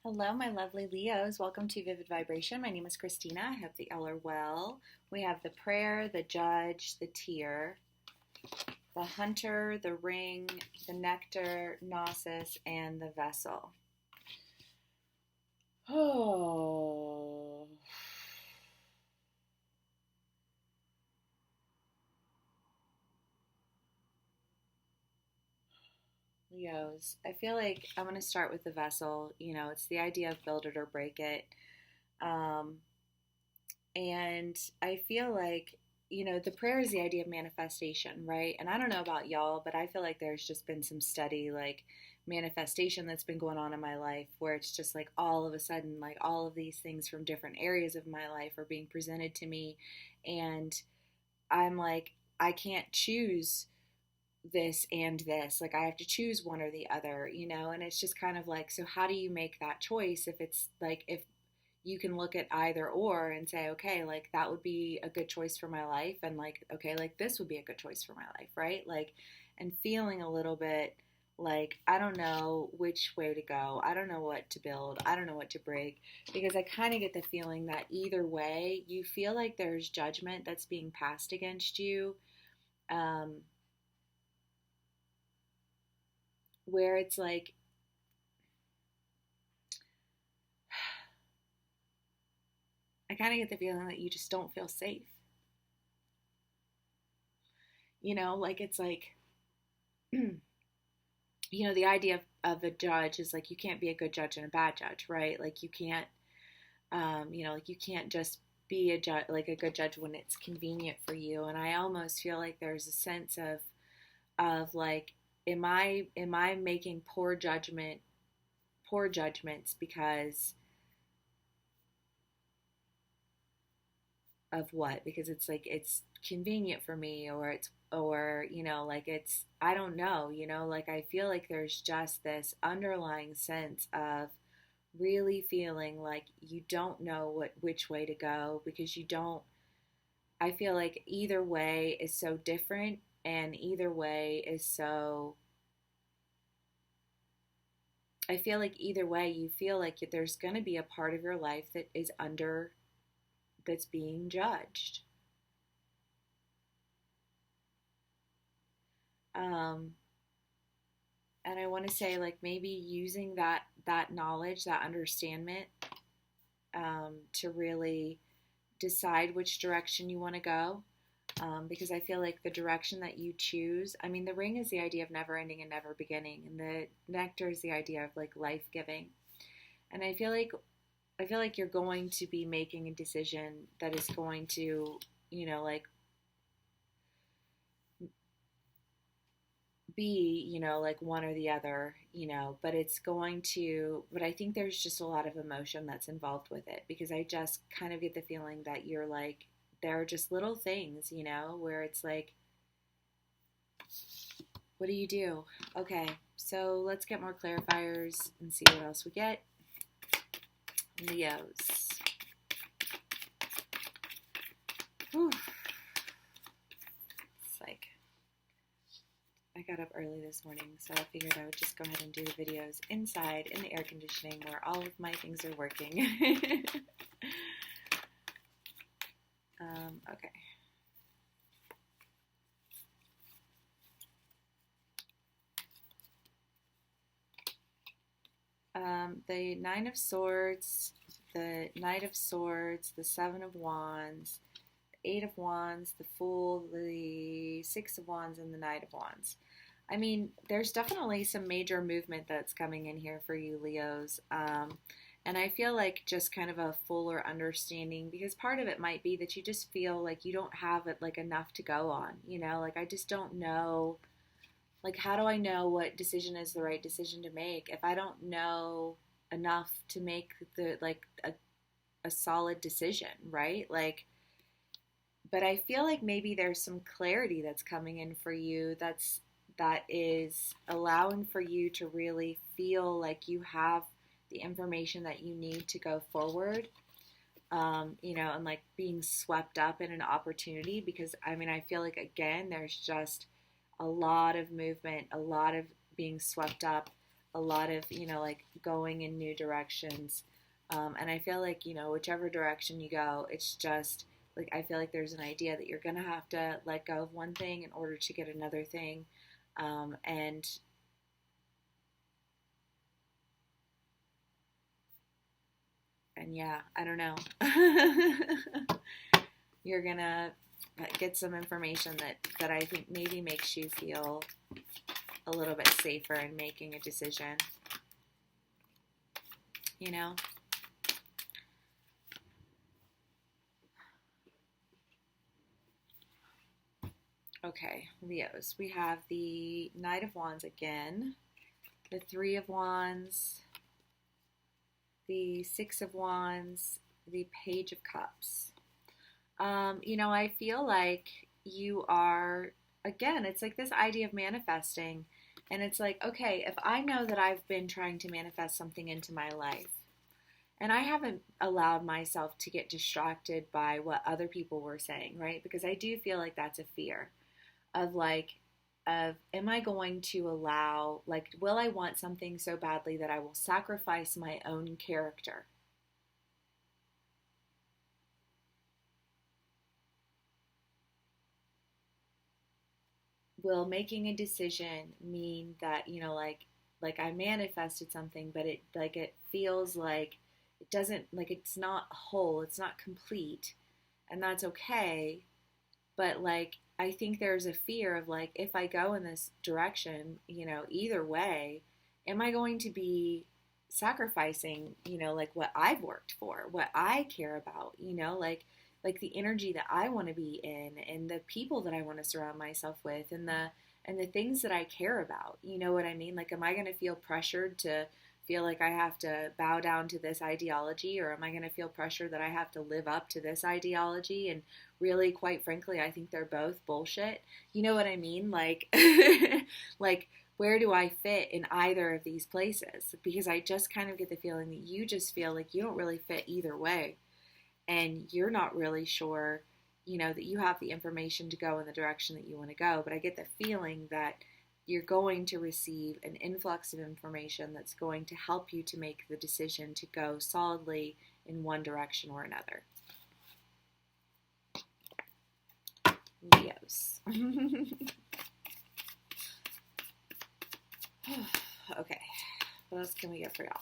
Hello, my lovely Leos. Welcome to Vivid Vibration. My name is Christina. I hope that y'all are well. We have the prayer, the judge, the tear, the hunter, the ring, the nectar, gnosis, and the vessel. Oh. Leos, I feel like I'm going to start with the vessel. It's the idea of build it or break it. Um, And I feel like, the prayer is the idea of manifestation, right? And I don't know about y'all, but I feel like there's just been some steady, like, manifestation that's been going on in my life where it's just like all of a sudden, like, all of these things from different areas of my life are being presented to me. And I'm like, I can't choose this and this. Like, I have to choose one or the other, And it's just kind of like, so how do you make that choice if it's like, if you can look at either or and say, okay, like that would be a good choice for my life. And like, okay, like this would be a good choice for my life, right? Like, and feeling a little bit like, I don't know which way to go. I don't know what to build. I don't know what to break. Because I kind of get the feeling that either way, you feel like there's judgment that's being passed against you. Um, where it's like, I kind of get the feeling that you just don't feel safe. Like it's like, the idea of a judge is like you can't be a good judge and a bad judge, right? Like you can't, like you can't just be a judge, like a good judge when it's convenient for you. And I almost feel like there's a sense of like, am I making poor judgments because of what? Because it's like it's convenient for me, or like it's, I don't know, like I feel like there's just this underlying sense of really feeling like you don't know which way to go because you don't. I feel like either way is so different, and either way is so, I feel like either way you feel like there's going to be a part of your life that's being judged. um and I want to say, like, maybe using that knowledge, that understanding, to really decide which direction you want to go. Because I feel like the direction that you choose, I mean, the ring is the idea of never ending and never beginning, and the nectar is the idea of like life giving. And I feel like you're going to be making a decision that is going to, like be, like one or the other, but it's going to, but I think there's just a lot of emotion that's involved with it because I just kind of get the feeling that you're like, there are just little things, where it's like, what do you do? Okay, so let's get more clarifiers and see what else we get. Leos. Whew. It's like, I got up early this morning, so I figured I would just go ahead and do the videos inside in the air conditioning where all of my things are working. Okay. The Nine of Swords, the Knight of Swords, the Seven of Wands, the Eight of Wands, the Fool, the Six of Wands, and the Knight of Wands. I mean, there's definitely some major movement that's coming in here for you, Leos. And I feel like just kind of a fuller understanding, because part of it might be that you just feel like you don't have it like enough to go on, like I just don't know, like how do I know what decision is the right decision to make if I don't know enough to make the like a solid decision, right? Like, but I feel like maybe there's some clarity that's coming in for you that is allowing for you to really feel like you have the information that you need to go forward, and like being swept up in an opportunity. Because I mean, I feel like again, there's just a lot of movement, a lot of being swept up, a lot of, like going in new directions. And I feel like, whichever direction you go, it's just like, I feel like there's an idea that you're going to have to let go of one thing in order to get another thing. And yeah, I don't know. You're going to get some information that I think maybe makes you feel a little bit safer in making a decision, you know? Okay, Leos, we have the Knight of Wands again, the Three of Wands, the Six of Wands, the Page of Cups. I feel like you are, again, it's like this idea of manifesting. And it's like, okay, if I know that I've been trying to manifest something into my life, and I haven't allowed myself to get distracted by what other people were saying, right? Because I do feel like that's a fear of am I going to allow, will I want something so badly that I will sacrifice my own character? Will making a decision mean that, I manifested something, but it feels like it doesn't, it's not whole, it's not complete, and that's okay. But I think there's a fear of if I go in this direction, either way, am I going to be sacrificing, what I've worked for, what I care about, the energy that I want to be in, and the people that I want to surround myself with, and the things that I care about. You know what I mean? Am I going to feel pressured to feel like I have to bow down to this ideology, or am I going to feel pressure that I have to live up to this ideology? And really, quite frankly, I think they're both bullshit. You know what I mean? Where do I fit in either of these places? Because I just kind of get the feeling that you just feel like you don't really fit either way. And you're not really sure, that you have the information to go in the direction that you want to go. But I get the feeling that you're going to receive an influx of information that's going to help you to make the decision to go solidly in one direction or another. Leos. Okay, what else can we get for y'all?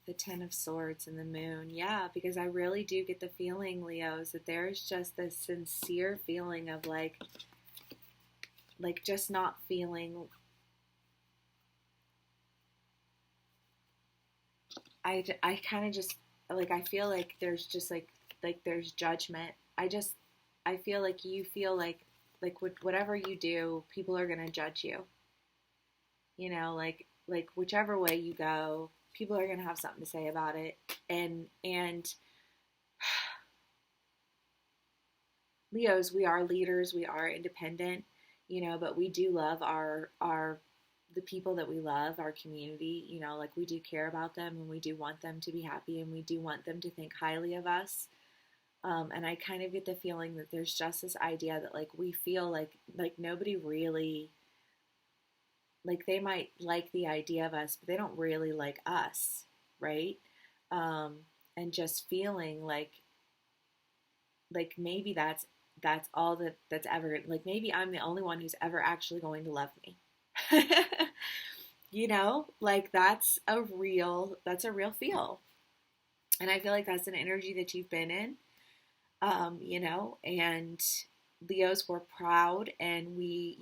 The Ten of Swords and the Moon. Yeah, because I really do get the feeling, Leos, that there's just this sincere feeling of just not feeling. I kind of just I feel like there's just there's judgment. I feel like you feel like whatever you do, people are gonna judge you. Whichever way you go, people are going to have something to say about it. And Leos, we are leaders, we are independent, but we do love the people that we love, our community, we do care about them, and we do want them to be happy, and we do want them to think highly of us. And I kind of get the feeling that there's just this idea that we feel like nobody really, they might like the idea of us, but they don't really like us, right? And just feeling like maybe that's all that's ever, maybe I'm the only one who's ever actually going to love me. That's a real feel. And I feel like that's an energy that you've been in, and Leos, we're proud, and we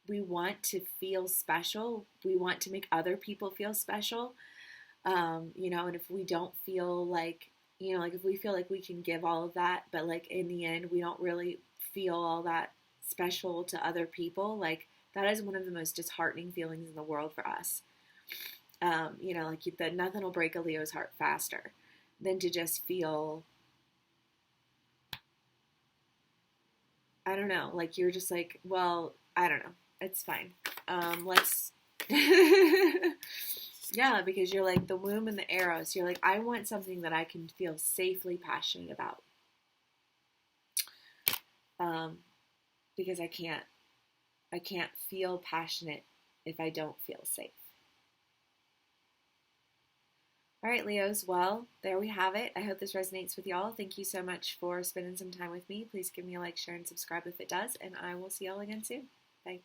want to feel special. We want to make other people feel special. And if we don't feel if we feel like we can give all of that, but in the end, we don't really feel all that special to other people, that is one of the most disheartening feelings in the world for us. That nothing will break a Leo's heart faster than to just feel, I don't know, you're just well, I don't know. It's fine. Let's, yeah, because you're the womb and the arrows. You're I want something that I can feel safely passionate about. because I can't feel passionate if I don't feel safe. All right, Leos. Well, there we have it. I hope this resonates with y'all. Thank you so much for spending some time with me. Please give me a like, share, and subscribe if it does, and I will see y'all again soon. Bye.